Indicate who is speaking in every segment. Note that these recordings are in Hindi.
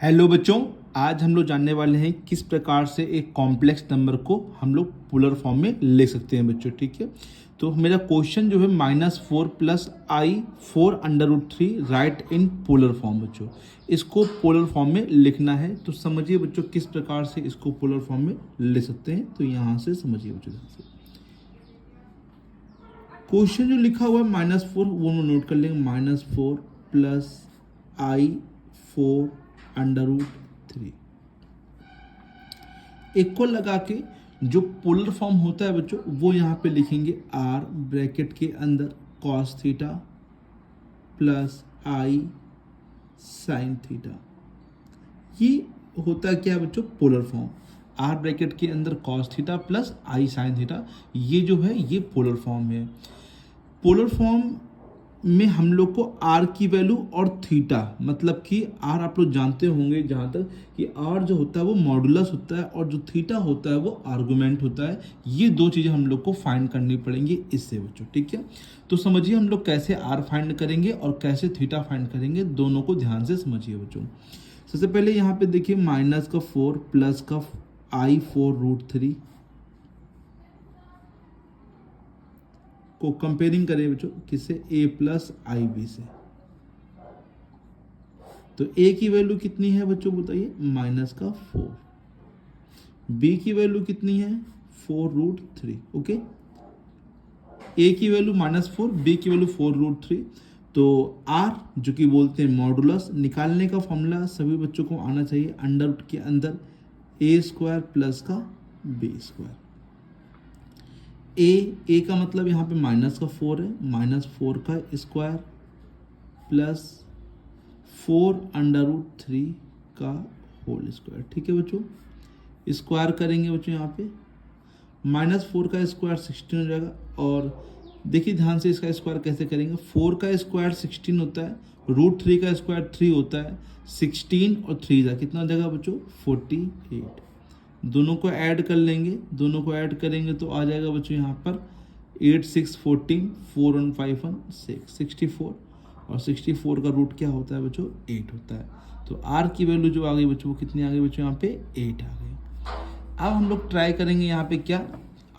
Speaker 1: हेलो बच्चों, आज हम लोग जानने वाले हैं किस प्रकार से एक कॉम्प्लेक्स नंबर को हम लोग पोलर फॉर्म में ले सकते हैं बच्चों। ठीक है, तो मेरा क्वेश्चन जो है -4 + i/4√3 right in polar form बच्चों। इसको पोलर फॉर्म में लिखना है, तो समझिए बच्चों किस प्रकार से इसको पोलर फॉर्म में ले सकते हैं। तो यहाँ से समझिए बच्चों, क्वेश्चन जो लिखा हुआ है -4 वो हम नोट कर लेंगे। -4 + i/4√3 इक्वल लगा के जो पोलर फॉर्म होता है बच्चों वो यहाँ पे लिखेंगे r ब्रैकेट के अंदर cos theta + i sin theta. ये होता है क्या बच्चों? Polar form. r ब्रैकेट के अंदर cos theta + i sin theta, ये जो है ये पोलर फॉर्म है। पोलर फॉर्म में हम लोग को r की वैल्यू और थीटा, मतलब कि r आप लोग जानते होंगे जहाँ तक कि r जो होता है वो मॉडुलस होता है और जो थीटा होता है वो आर्गुमेंट होता है। ये दो चीज़ें हम लोग को फाइंड करनी पड़ेंगी इससे बच्चों। ठीक है, तो समझिए हम लोग कैसे r फाइंड करेंगे और कैसे थीटा फाइंड करेंगे, दोनों को ध्यान से समझिए बच्चों। सबसे पहले यहाँ पे देखिए -4 + i/4√3 को कंपेयरिंग करें बच्चों किससे? a + ib से। तो a की वैल्यू कितनी है बच्चों बताइए? -4। b की वैल्यू कितनी है? 4√3। ओके, a की वैल्यू -4, b की वैल्यू 4√3। तो r जो कि बोलते हैं मॉडुलस, निकालने का फॉर्मूला सभी बच्चों को आना चाहिए। अंडर के अंदर a² + का b²। a का मतलब यहाँ पे -4 है, -4 का स्क्वायर + 4√3 का होल स्क्वायर। ठीक है बच्चों, स्क्वायर करेंगे बच्चों यहाँ पे -4 का स्क्वायर 16 हो जाएगा। और देखिए ध्यान से इसका स्क्वायर कैसे करेंगे। 4 का स्क्वायर 16 होता है, √3 का स्क्वायर 3 होता है, 16 और 3 का कितना हो जाएगा बच्चों? 48। दोनों को ऐड कर लेंगे, दोनों को ऐड करेंगे तो आ जाएगा बच्चों यहाँ पर 8 6 14, 4 1 5 1 6 64। और 64 का रूट क्या होता है बच्चों? 8 होता है। तो r की वैल्यू जो आ गई बच्चों वो कितनी आ गई बच्चों? यहाँ पे 8 आ गई। अब हम लोग ट्राई करेंगे यहाँ पे क्या?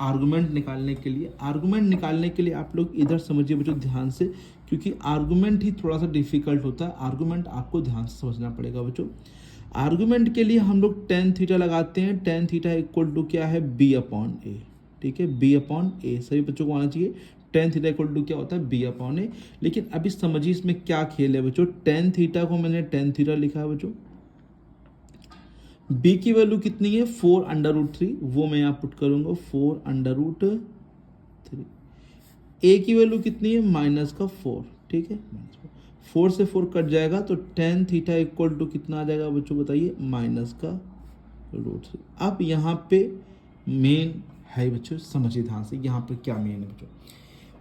Speaker 1: आर्गुमेंट निकालने के लिए। आर्गुमेंट निकालने के लिए आप लोग इधर समझिए बच्चों ध्यान से, क्योंकि आर्गुमेंट ही थोड़ा सा डिफिकल्ट होता है। आर्गुमेंट आपको ध्यान से समझना पड़ेगा बच्चों। आर्गुमेंट के लिए हम लोग tan थीटा लगाते हैं। tan थीटा = क्या है? b/a। ठीक है, b/a सभी बच्चों को आना चाहिए। tan थीटा = क्या होता है? b/a। लेकिन अभी समझिए इसमें क्या खेल है बच्चों। tan थीटा को मैंने tan थीटा लिखा है बच्चों। b की वैल्यू कितनी है? 4√3, वो मैं यहाँ पुट करूंगा 4√3। a की वैल्यू कितनी है? -4। ठीक है, 4 से 4 कट जाएगा तो tan थीटा = कितना आ जाएगा बच्चों बताइए? -√3। अब यहाँ पे मेन है बच्चों, समझिए ध्यान से यहाँ पर क्या मेन है बच्चों।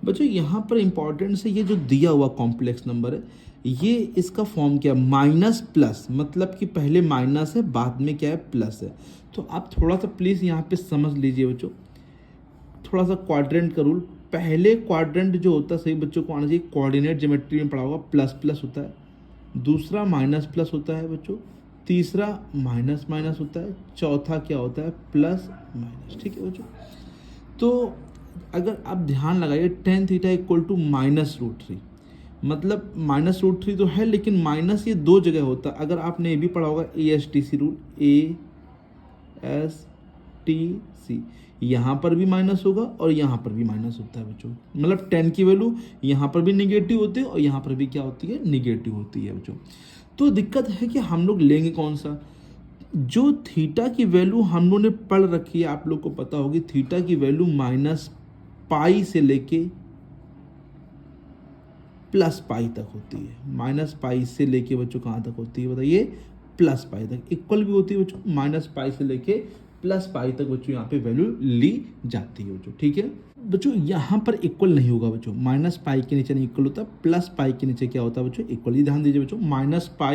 Speaker 1: बच्चों यहाँ पर इंपॉर्टेंट से ये जो दिया हुआ कॉम्प्लेक्स नंबर है, ये इसका फॉर्म क्या? -+, मतलब कि पहले माइनस है बाद में क्या है? प्लस है। तो आप थोड़ा सा प्लीज़ यहाँ पे समझ लीजिए बच्चों, थोड़ा सा क्वाड्रेंट का रूल। पहले क्वाड्रेंट जो होता है सही बच्चों को आना चाहिए, कोऑर्डिनेट ज्योमेट्री में पढ़ा होगा, प्लस होता है। दूसरा माइनस होता है बच्चों। तीसरा माइनस होता है। चौथा क्या होता है? प्लस। ठीक है बच्चों, तो अगर आप ध्यान लगाइए tan थीटा = -√3, मतलब -√3 तो है, लेकिन माइनस ये दो जगह होता है। अगर आपने ये भी पढ़ा होगा ASTC रूल, ASTC, यहाँ पर भी माइनस होगा और यहाँ पर भी माइनस होता है बच्चों। मतलब tan की वैल्यू यहाँ पर भी निगेटिव होती है और यहाँ पर भी क्या होती है? निगेटिव होती है बच्चों। तो दिक्कत है कि हम लोग लेंगे कौन सा? जो थीटा की वैल्यू हम लोगों ने पढ़ रखी है, आप लोग को पता होगी थीटा की वैल्यू -π से लेके +π तक होती है। -π से लेके बच्चों कहाँ तक होती है बताइए? +π तक। इक्वल भी होती है बच्चों, -π से लेके +π तक बच्चों यहाँ पे वैल्यू ली जाती है बच्चों। ठीक है बच्चों, यहाँ पर इक्वल नहीं होगा बच्चों। -π के नीचे नहीं इक्वल होता, +π के नीचे क्या होता है बच्चों? इक्वल। ये ध्यान दीजिए बच्चों, -π θ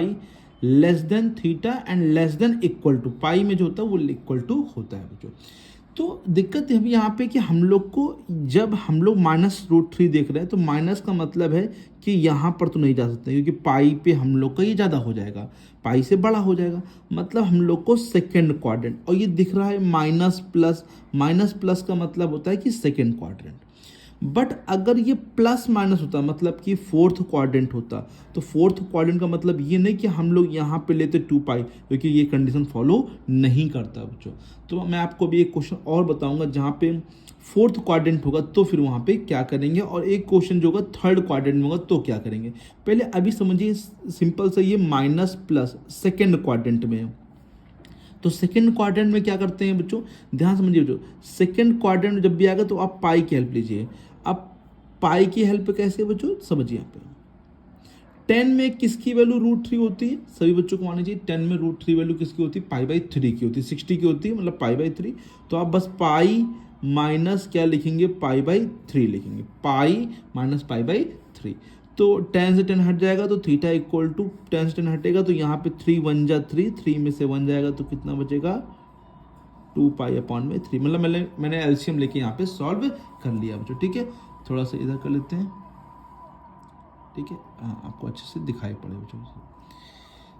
Speaker 1: एंड < π में जो होता है वो इक्वल टू होता है बच्चों। तो दिक्कत है यहाँ पे कि हम लोग को जब हम लोग -√3 देख रहे हैं तो माइनस का मतलब है कि यहाँ पर तो नहीं जा सकते, क्योंकि पाई पे हम लोग का ये ज़्यादा हो जाएगा, पाई से बड़ा हो जाएगा, मतलब हम लोग को सेकेंड क्वाड्रेंट, और ये दिख रहा है माइनस प्लस का मतलब होता है कि सेकेंड क्वाड्रेंट। बट अगर ये प्लस माइनस होता मतलब कि फोर्थ क्वाड्रेंट होता, तो फोर्थ क्वाड्रेंट का मतलब ये नहीं कि हम लोग यहाँ पे लेते 2π, क्योंकि ये कंडीशन फॉलो नहीं करता बच्चों। तो मैं आपको भी एक क्वेश्चन और बताऊंगा जहाँ पे फोर्थ क्वाड्रेंट होगा तो फिर वहाँ पे क्या करेंगे, और एक क्वेश्चन जो होगा थर्ड क्वाड्रेंट में होगा तो क्या करेंगे। पहले अभी समझिए सिंपल सा, ये माइनस प्लस सेकेंड क्वाड्रेंट में है, तो सेकेंड क्वाड्रेंट में क्या करते हैं बच्चों, ध्यान समझिए बच्चों, सेकेंड क्वाड्रेंट में जब भी आएगा तो आप पाई की हेल्प लीजिए। अब पाई की हेल्प कैसे बच्चों, समझिए यहाँ पे 10 में किसकी वैल्यू √3 होती है, सभी बच्चों को मानना चाहिए 10 में √3 वैल्यू किसकी होती है, π/3 की होती है, 60 की होती है, मतलब π/3। तो आप बस पाई माइनस क्या लिखेंगे, π/3 लिखेंगे, पाई माइनस π/3। तो 10 से 10 हट जाएगा तो थीटा इक्वल टू 10 से 10 हटेगा तो यहाँ पे 3 1 जा 3, 3 में से 1 जाएगा तो कितना बचेगा 2π/3, मतलब मैंने एलसीएम लेके यहाँ पे सॉल्व कर लिया बच्चों। ठीक है, थोड़ा सा इधर कर लेते हैं, ठीक है, हाँ आपको अच्छे से दिखाई पड़े बच्चों।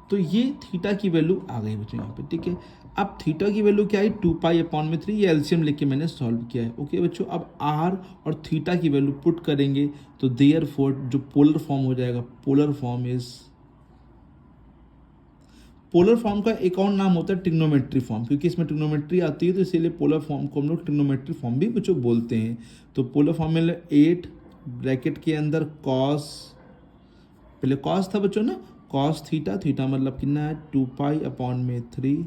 Speaker 1: तो ये थीटा की वैल्यू आ गई बच्चों यहाँ पे। ठीक है, अब थीटा की वैल्यू क्या आई, 2π/3, ये एलसीएम लेके मैंने सॉल्व किया है। ओके बच्चों, अब आर और थीटा की वैल्यू पुट करेंगे तो देयरफॉर जो पोलर फॉर्म हो जाएगा, पोलर फॉर्म का एक और नाम होता है ट्रिग्नोमेट्री फॉर्म, क्योंकि इसमें ट्रिग्नोमेट्री आती है तो इसीलिए पोलर फॉर्म को हम लोग ट्रिग्नोमेट्री फॉर्म भी बच्चों बोलते हैं। तो पोलर फॉर्म में 8 ब्रैकेट के अंदर कॉस, पहले कॉस था बच्चों ना, कॉस थीटा मतलब कितना है 2π/3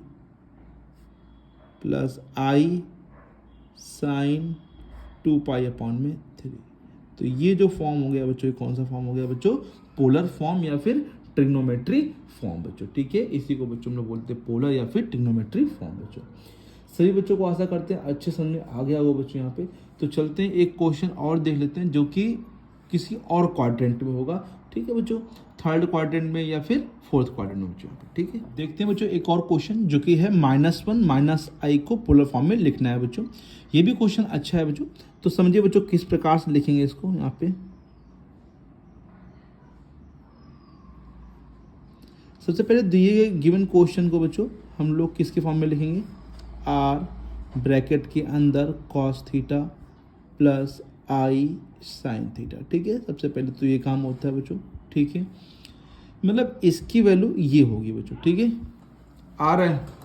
Speaker 1: प्लस आई साइन 2π/3। तो ये जो फॉर्म हो गया बच्चों, ये कौन सा फॉर्म हो गया बच्चों, पोलर फॉर्म या फिर ट्रिग्नोमेट्री फॉर्म बच्चों। ठीक है, इसी को बच्चों हम लोग बोलते हैं पोलर या फिर ट्रिग्नोमेट्री फॉर्म बच्चों। सभी बच्चों को आशा करते हैं अच्छे समझ में आ गया होगा बच्चों यहाँ पे। तो चलते हैं एक क्वेश्चन और देख लेते हैं जो कि किसी और क्वाड्रेंट में होगा। ठीक है बच्चों, थर्ड क्वाड्रेंट में या फिर फोर्थ क्वाड्रेंट में बच्चों। ठीक है, देखते हैं बच्चों एक और क्वेश्चन जो कि है -1 -i को पोलर फॉर्म में लिखना है बच्चों। ये भी क्वेश्चन अच्छा है बच्चों, तो समझिए बच्चों किस प्रकार से लिखेंगे इसको। यहाँ पे सबसे पहले दिए गए गिवन क्वेश्चन को बच्चों हम लोग किसके फॉर्म में लिखेंगे, आर ब्रैकेट के अंदर कॉस थीटा प्लस आई साइन थीटा। ठीक है, सबसे पहले तो ये काम होता है बच्चों। ठीक है, मतलब इसकी वैल्यू ये होगी बच्चों। ठीक है, आ रहा है,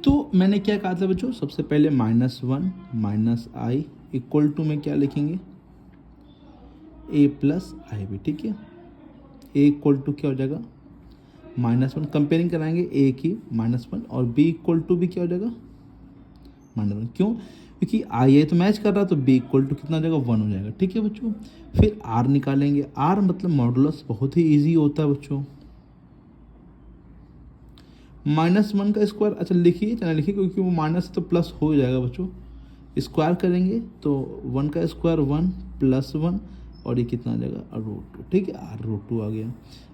Speaker 1: तो मैंने क्या कहा था बच्चों, सबसे पहले -1 -i इक्वल टू में क्या लिखेंगे, a प्लस आई बी। ठीक है, a इक्वल टू क्या हो जाएगा -1, कंपेयरिंग कराएंगे a की -1, और b इक्वल टू भी क्या हो जाएगा -1। क्यों, क्योंकि i तो मैच कर रहा, तो b इक्वल टू कितना हो जाएगा 1 हो जाएगा। ठीक है बच्चों, फिर r निकालेंगे, r मतलब मॉडुलस बहुत ही ईजी होता है बच्चों। -1 का स्क्वायर, अच्छा लिखिए, चलिए लिखिए, क्योंकि वो माइनस तो प्लस हो जाएगा बच्चों। स्क्वायर करेंगे तो 1 का स्क्वायर 1 + 1, और ये कितना आ जाएगा √2। ठीक है, r√2 आ गया।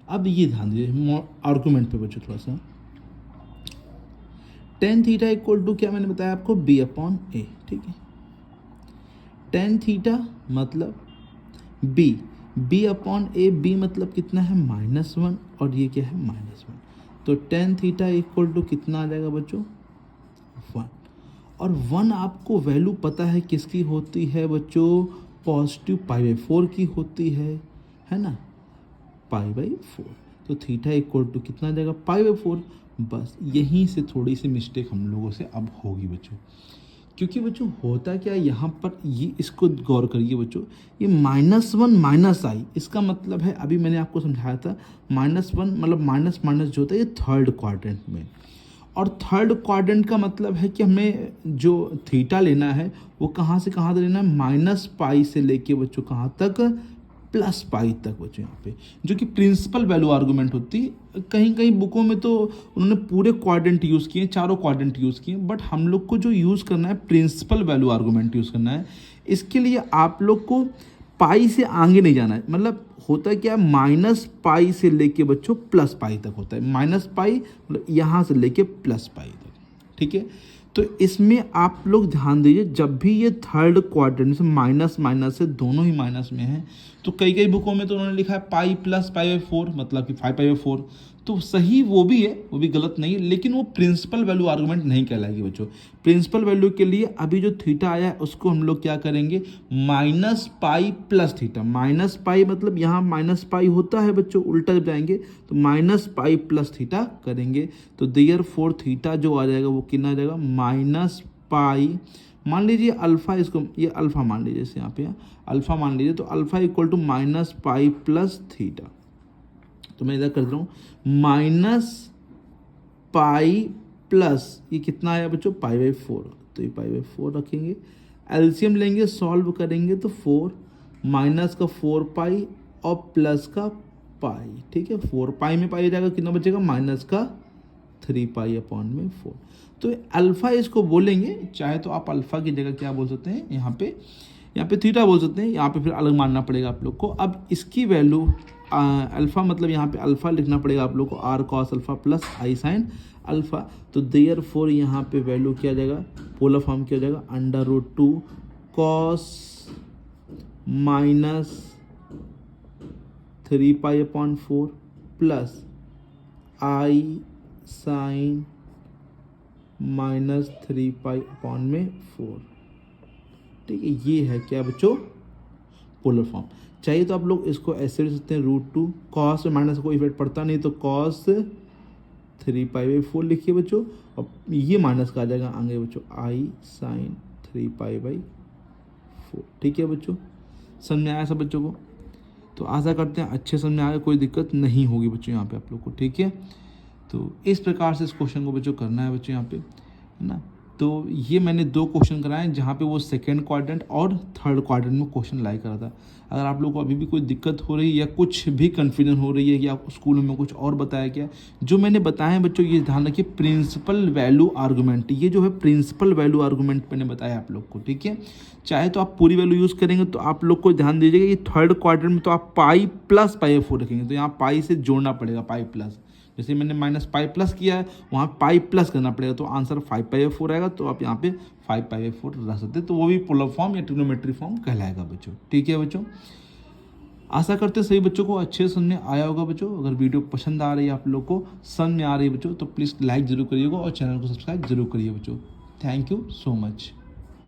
Speaker 1: अब ये ध्यान दीजिए आर्गूमेंट पे बच्चों थोड़ा सा, tan थीटा इक्वल टू क्या मैंने बताया आपको, b/a। ठीक है, tan थीटा मतलब b बी अपॉन ए, बी मतलब कितना है -1 और ये क्या है -1, तो टेन थीटा इक्वल टू कितना आ जाएगा बच्चों 1। और 1 आपको वैल्यू पता है किसकी होती है बच्चों, पॉजिटिव π/4 की होती है ना, π/4। तो थीटा इक्वल टू कितना आ जाएगा π/4। बस यहीं से थोड़ी सी मिस्टेक हम लोगों से अब होगी बच्चों, क्योंकि बच्चों होता क्या है यहाँ पर, ये इसको गौर करिए बच्चों, ये -1 -i, इसका मतलब है अभी मैंने आपको समझाया था -1 मतलब माइनस माइनस जो होता है ये थर्ड क्वाड्रेंट में, और थर्ड क्वाड्रेंट का मतलब है कि हमें जो थीटा लेना है वो कहाँ से कहाँ तक लेना है, -π से लेके बच्चों कहाँ तक, +π तक बच्चों यहाँ पे, जो कि प्रिंसिपल वैल्यू आर्गूमेंट होती है। कहीं कहीं बुकों में तो उन्होंने पूरे क्वाड्रेंट यूज़ किए, चारों क्वाड्रेंट यूज़ किए, बट हम लोग को जो यूज़ करना है प्रिंसिपल वैल्यू आर्गूमेंट यूज़ करना है। इसके लिए आप लोग को पाई से आगे नहीं जाना है, मतलब होता है क्या, -π से लेके बच्चों +π तक होता है, -π मतलब यहाँ से लेके +π तक, ठीक है। तो इसमें आप लोग ध्यान दीजिए, जब भी ये थर्ड क्वाड्रेंट से माइनस माइनस है, दोनों ही माइनस में है, तो कई कई बुकों में तो उन्होंने लिखा है पाई प्लस π/4 मतलब कि 5/4, तो सही वो भी है, वो भी गलत नहीं है, लेकिन वो प्रिंसिपल वैल्यू आर्गूमेंट नहीं कहलाएगी बच्चों। प्रिंसिपल वैल्यू के लिए अभी जो थीटा आया है उसको हम लोग क्या करेंगे, -π प्लस थीटा, -π मतलब यहाँ -π होता है बच्चों, उल्टा जब जाएंगे तो -π प्लस थीटा करेंगे, तो देयरफॉर थीटा जो आ जाएगा वो कितना आ जाएगा, -π, मान लीजिए अल्फा, इसको ये अल्फा मान लीजिए, जैसे यहाँ पे अल्फा मान लीजिए, तो alpha equal to -π plus theta, तो मैं इधर कर रहा हूँ -π प्लस ये कितना आया बच्चों, π/4, तो ये π/4 रखेंगे, एलसीएम लेंगे, सॉल्व करेंगे तो 4 माइनस का 4π और प्लस का पाई, ठीक है, 4π में पाई जाएगा, कितना बचेगा, माइनस का 3π/4। तो अल्फ़ा इसको बोलेंगे, चाहे तो आप अल्फ़ा की जगह क्या बोल सकते हैं, यहाँ पे थीटा बोल सकते हैं, यहाँ पे फिर अलग मानना पड़ेगा आप लोग को। अब इसकी वैल्यू अल्फ़ा मतलब यहाँ पे अल्फ़ा लिखना पड़ेगा आप लोग को, r cos alpha plus i sin alpha, तो देयरफॉर यहाँ पे वैल्यू क्या आ जाएगा, पोलर फॉर्म क्या हो जाएगा, √2 cos minus 3π/4 plus i sin -3π/4, ठीक है। ये है क्या बच्चों, पोलर फॉर्म। चाहिए तो आप लोग इसको ऐसे लिख सकते हैं, √2 cos में माइनस कोई इफेक्ट पड़ता नहीं, तो cos 3π/4 लिखिए बच्चों, और ये माइनस का आ जाएगा आगे बच्चों, i sin 3π/4, ठीक है बच्चों। समझ में आया सब बच्चों को, तो आशा करते हैं अच्छे समझ में आया, कोई दिक्कत नहीं होगी बच्चों यहाँ पे आप लोग को, ठीक है। तो इस प्रकार से इस क्वेश्चन को बच्चों करना है बच्चों यहाँ पे, है ना। तो ये मैंने 2 क्वेश्चन कराए जहाँ पे वो सेकेंड क्वाड्रेंट और थर्ड क्वाड्रेंट में क्वेश्चन लाई करा था। अगर आप लोग को अभी भी कोई दिक्कत हो रही है या कुछ भी कन्फ्यूजन हो रही है या स्कूल में कुछ और बताया गया, जो मैंने बताया है बच्चों, ये ध्यान रखिए, प्रिंसिपल वैल्यू आर्गूमेंट, ये जो है प्रिंसिपल वैल्यू आर्गूमेंट मैंने बताया आप लोग को, ठीक है। चाहे तो आप पूरी वैल्यू यूज़ करेंगे, तो आप लोग को ध्यान दीजिएगा ये थर्ड क्वाड्रेंट में तो आप पाई प्लस π/4 रखेंगे, तो यहाँ पाई से जोड़ना पड़ेगा, पाई प्लस, जैसे मैंने -π प्लस किया है वहाँ पाई प्लस करना पड़ेगा, तो आंसर 5π/4 आएगा, तो आप यहाँ पे 5π/4 रख सकते हैं, तो वो भी पोलर फॉर्म या ट्रिग्नोमेट्री फॉर्म कहलाएगा बच्चों, ठीक है बच्चों। आशा करते हैं सभी बच्चों को अच्छे से समझ में आया होगा बच्चों। अगर वीडियो पसंद आ रही है, आप लोग को समझ में आ रही है बच्चों, तो प्लीज़ लाइक ज़रूर करिएगा और चैनल को सब्सक्राइब जरूर करिए बच्चों। Thank you so much.